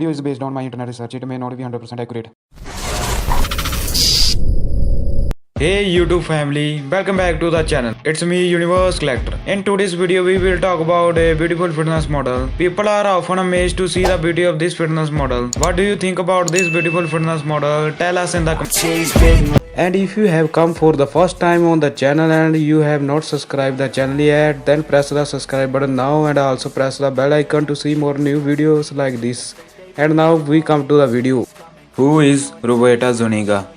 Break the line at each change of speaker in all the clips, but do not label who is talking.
video is based on my internet research. It may not be 100% accurate. Hey YouTube family, welcome back to the channel. It's me Universe Collector. In today's video we will talk about a beautiful fitness model. People are often amazed to see the beauty of this fitness model. What do you think about this beautiful fitness model? Tell us in the comments. And if you have come for the first time on the channel and you have not subscribed the channel yet, then press the subscribe button now and also press the bell icon to see more new videos like this. And now we come to the video. Who is Roberta Zuniga?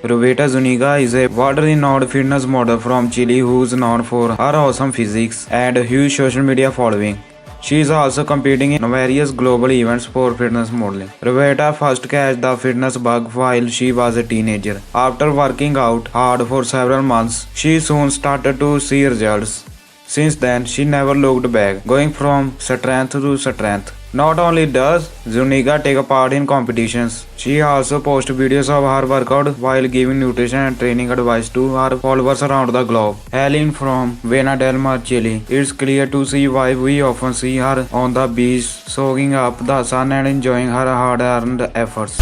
Roberta Zuniga is a world-renowned fitness model from Chile who is known for her awesome physique and a huge social media following. She is also competing in various global events for fitness modeling. Roberta first catch the fitness bug while she was a teenager. After working out hard for several months, she soon started to see results. Since then, she never looked back, going from strength to strength. Not only does Zuniga take part in competitions, she also posts videos of her workout while giving nutrition and training advice to her followers around the globe. Hailing from Vina del Mar, Chile, it's clear to see why we often see her on the beach, soaking up the sun and enjoying her hard-earned efforts.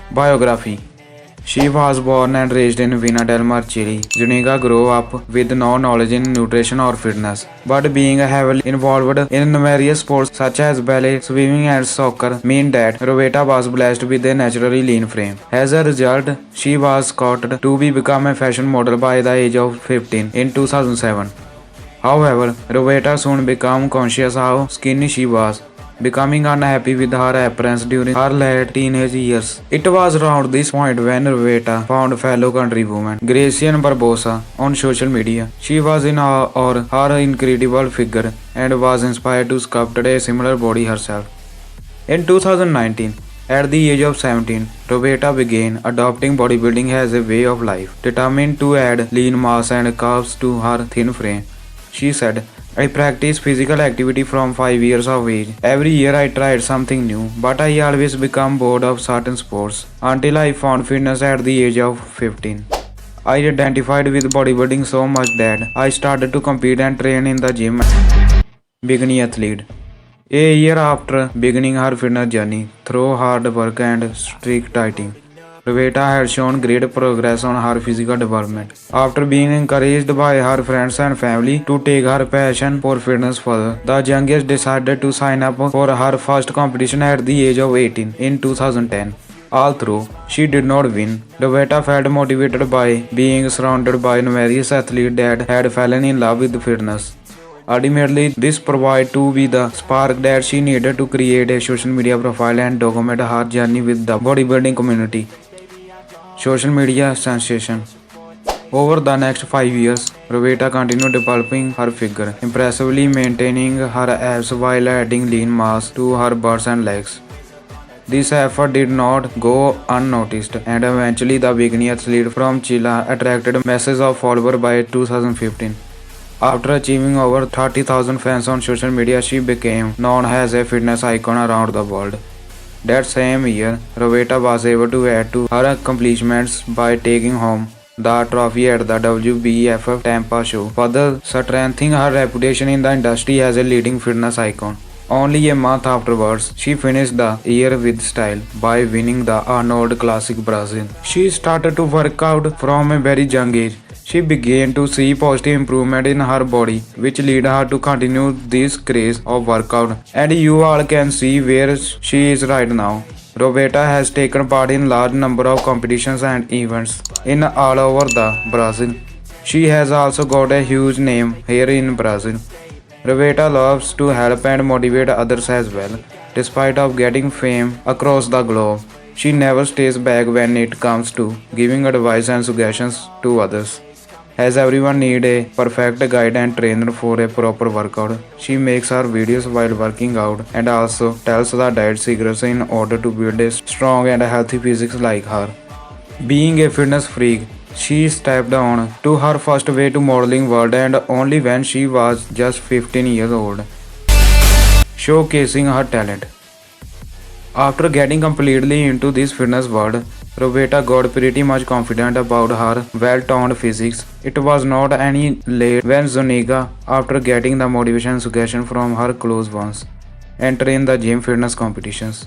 Biography. She was born and raised in Vina del Mar, Chile. Zuniga grew up with no knowledge in nutrition or fitness, but being heavily involved in various sports such as ballet, swimming and soccer mean that Roberta was blessed with a naturally lean frame. As a result, she was scouted to become a fashion model by the age of 15 in 2007. However, Roberta soon became conscious how skinny she was, becoming unhappy with her appearance during her late teenage years. It was around this point when Roberta found fellow countrywoman Gracian Barbosa on social media. She was in awe of her incredible figure and was inspired to sculpt a similar body herself. In 2019, at the age of 17, Roberta began adopting bodybuilding as a way of life, determined to add lean mass and curves to her thin frame. She said, "I practice physical activity from 5 years of age. Every year I tried something new, but I always become bored of certain sports until I found fitness at the age of 15. I identified with bodybuilding so much that I started to compete and train in the gym." Beginning athlete. A year after beginning her fitness journey through hard work and strict dieting, Roberta had shown great progress on her physical development. After being encouraged by her friends and family to take her passion for fitness further, the youngest decided to sign up for her first competition at the age of 18 in 2010. Although she did not win, Roberta felt motivated by being surrounded by various athletes that had fallen in love with fitness. Ultimately, this proved to be the spark that she needed to create a social media profile and document her journey with the bodybuilding community. Social media sensation. Over the next 5 years, Roberta continued developing her figure, impressively maintaining her abs while adding lean mass to her butt and legs. This effort did not go unnoticed, and eventually the beginning athlete from Chile attracted masses of followers by 2015. After achieving over 30,000 fans on social media, she became known as a fitness icon around the world. That same year, Roberta was able to add to her accomplishments by taking home the trophy at the WBFF Tampa show, further strengthening her reputation in the industry as a leading fitness icon. Only a month afterwards, she finished the year with style by winning the Arnold Classic Brazil. She started to work out from a very young age. She began to see positive improvement in her body, which led her to continue this craze of workout. And you all can see where she is right now. Roberta has taken part in large number of competitions and events in all over the Brazil. She has also got a huge name here in Brazil. Roberta loves to help and motivate others as well. Despite of getting fame across the globe, she never stays back when it comes to giving advice and suggestions to others. As everyone needs a perfect guide and trainer for a proper workout, she makes her videos while working out and also tells the diet secrets in order to build a strong and healthy physique like her. Being a fitness freak, she stepped on to her first way to modeling world and only when she was just 15 years old, showcasing her talent. After getting completely into this fitness world, Roberta got pretty much confident about her well-toned physique. It was not any late when Zuniga, after getting the motivation and suggestion from her close ones, enter in the gym fitness competitions.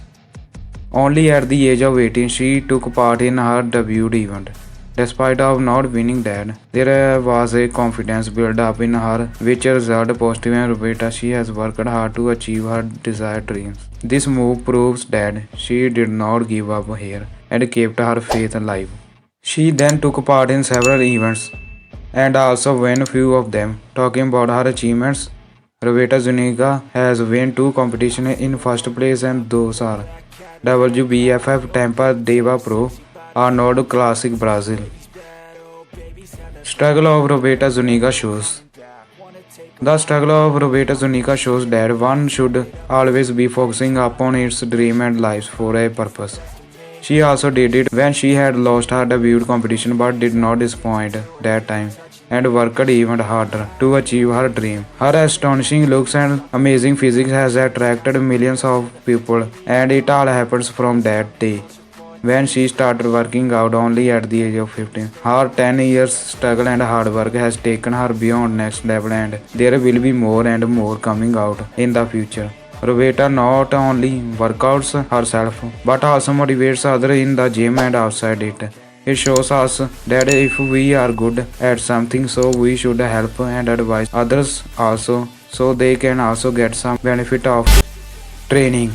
Only at the age of 18, she took part in her debut event. Despite of not winning that, there was a confidence built up in her which resulted positive and Roberta she has worked hard to achieve her desired dreams. This move proves that she did not give up here and kept her faith alive. She then took part in several events and also won few of them. Talking about her achievements, Roberta Zuniga has won 2 competitions in first place and those are WBFF Tampa Deva Pro, Arnold Classic Brazil. Struggle of Roberta Zuniga shows. The struggle of Roberta Zuniga shows that one should always be focusing upon its dream and lives for a purpose. She also did it when she had lost her debut competition but did not disappoint that time and worked even harder to achieve her dream. Her astonishing looks and amazing physique has attracted millions of people and it all happens from that day when she started working out only at the age of 15. Her 10 years struggle and hard work has taken her beyond next level and there will be more and more coming out in the future. Roberta not only workouts herself but also motivates others in the gym and outside it. It shows us that if we are good at something, so we should help and advise others also so they can also get some benefit of training.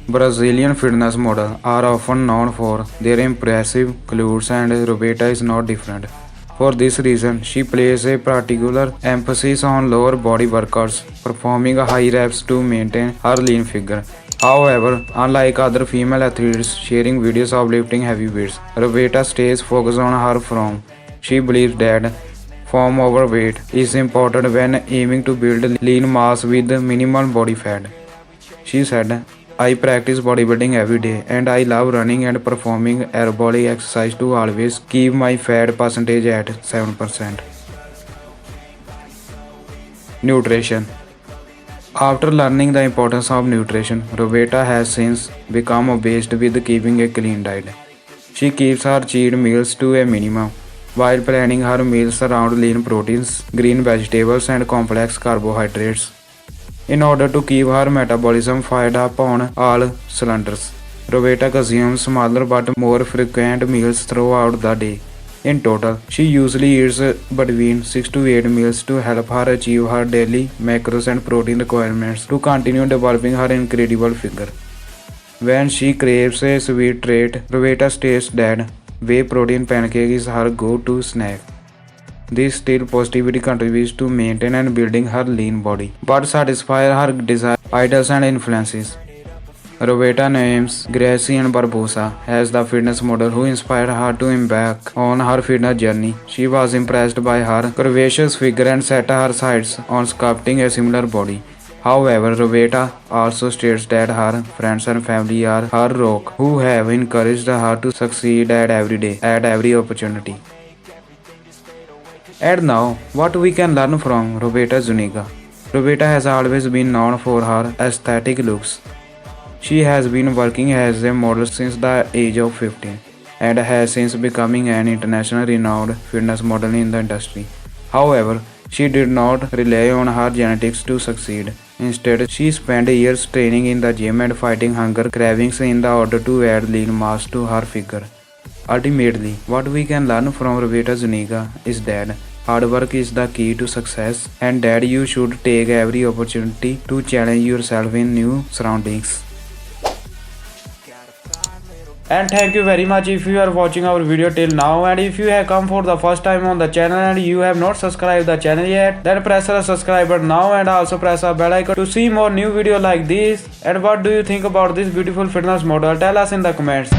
Brazilian fitness models are often known for their impressive glutes and Roberta is not different. For this reason, she places a particular emphasis on lower body workouts, performing high reps to maintain her lean figure. However, unlike other female athletes sharing videos of lifting heavy weights, Roberta stays focused on her form. She believes that form over weight is important when aiming to build lean mass with minimal body fat. She said, I practice bodybuilding every day and I love running and performing aerobic exercise to always keep my fat percentage at 7%. Nutrition. After learning the importance of nutrition, Roberta has since become obsessed with keeping a clean diet. She keeps her cheat meals to a minimum while planning her meals around lean proteins, green vegetables and complex carbohydrates in order to keep her metabolism fired up on all cylinders. Roberta consumes smaller but more frequent meals throughout the day. In total, she usually eats between 6 to 8 meals to help her achieve her daily macros and protein requirements to continue developing her incredible figure. When she craves a sweet treat, Roberta states that whey protein pancake is her go-to snack. This still positivity contributes to maintain and building her lean body, but satisfy her desire, idols and influences. Roberta names Gracie Barbosa as the fitness model who inspired her to embark on her fitness journey. She was impressed by her curvaceous figure and set her sights on sculpting a similar body. However, Roberta also states that her friends and family are her rock, who have encouraged her to succeed at every opportunity. And now, what we can learn from Roberta Zuniga. Roberta has always been known for her aesthetic looks. She has been working as a model since the age of 15 and has since becoming an internationally renowned fitness model in the industry. However, she did not rely on her genetics to succeed. Instead, she spent years training in the gym and fighting hunger cravings in order to add lean mass to her figure. Ultimately, what we can learn from Roberta Zuniga is that hard work is the key to success and that you should take every opportunity to challenge yourself in new surroundings. And thank you very much if you are watching our video till now, and if you have come for the first time on the channel and you have not subscribed the channel yet, then press the subscribe button now and also press the bell icon to see more new video like this. And what do you think about this beautiful fitness model? Tell us in the comments.